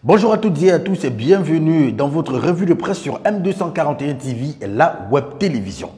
Bonjour à toutes et à tous et bienvenue dans votre revue de presse sur M241 TV, la web télévision.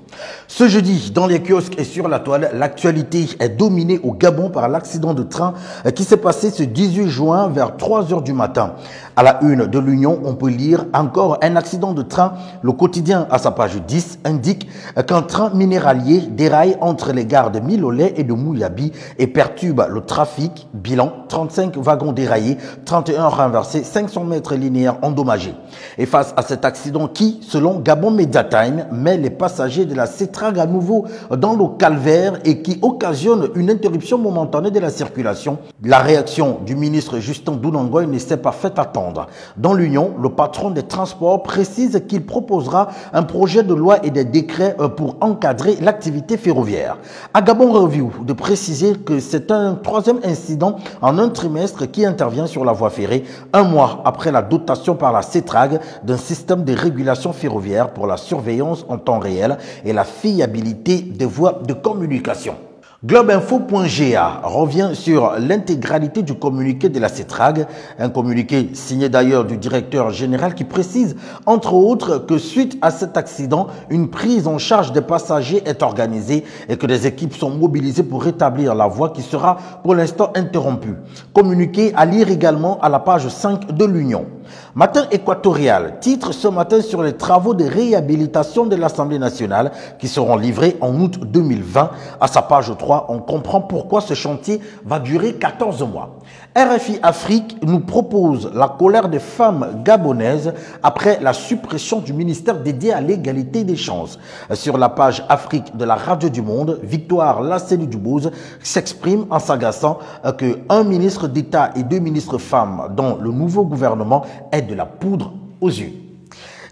Ce jeudi, dans les kiosques et sur la toile, l'actualité est dominée au Gabon par l'accident de train qui s'est passé ce 18 juin vers 3 h du matin. À la une de l'Union, on peut lire encore un accident de train. Le quotidien, à sa page 10, indique qu'un train minéralier déraille entre les gares de Milolais et de Mouyabi et perturbe le trafic. Bilan, 35 wagons déraillés, 31 renversés, 500 mètres linéaires endommagés. Et face à cet accident qui, selon Gabon Media Time, met les passagers de la Cetrac à nouveau dans le calvaire et qui occasionne une interruption momentanée de la circulation, la réaction du ministre Justin Dounangoy ne s'est pas fait attendre. Dans l'Union, le patron des transports précise qu'il proposera un projet de loi et des décrets pour encadrer l'activité ferroviaire. À Gabon Review, de préciser que c'est un troisième incident en un trimestre qui intervient sur la voie ferrée, un mois après la dotation par la Cetrac d'un système de régulation ferroviaire pour la surveillance en temps réel et la fiabilité des voies de communication. Globeinfo.ga revient sur l'intégralité du communiqué de la Cetrac, un communiqué signé d'ailleurs du directeur général qui précise entre autres que suite à cet accident, une prise en charge des passagers est organisée et que des équipes sont mobilisées pour rétablir la voie qui sera pour l'instant interrompue. Communiqué à lire également à la page 5 de l'Union. Matin équatorial, titre ce matin sur les travaux de réhabilitation de l'Assemblée nationale qui seront livrés en août 2020. À sa page 3, on comprend pourquoi ce chantier va durer 14 mois. RFI Afrique nous propose la colère des femmes gabonaises après la suppression du ministère dédié à l'égalité des chances. Sur la page Afrique de la Radio du Monde, Victoire Lasseni-Dubose s'exprime en s'agaçant qu'un ministre d'État et 2 ministres femmes dans le nouveau gouvernement est de la poudre aux yeux.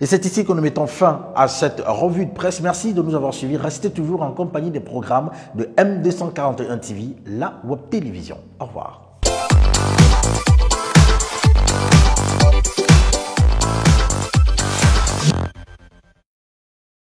Et c'est ici que nous mettons fin à cette revue de presse. Merci de nous avoir suivis. Restez toujours en compagnie des programmes de M241 TV, la web télévision. Au revoir.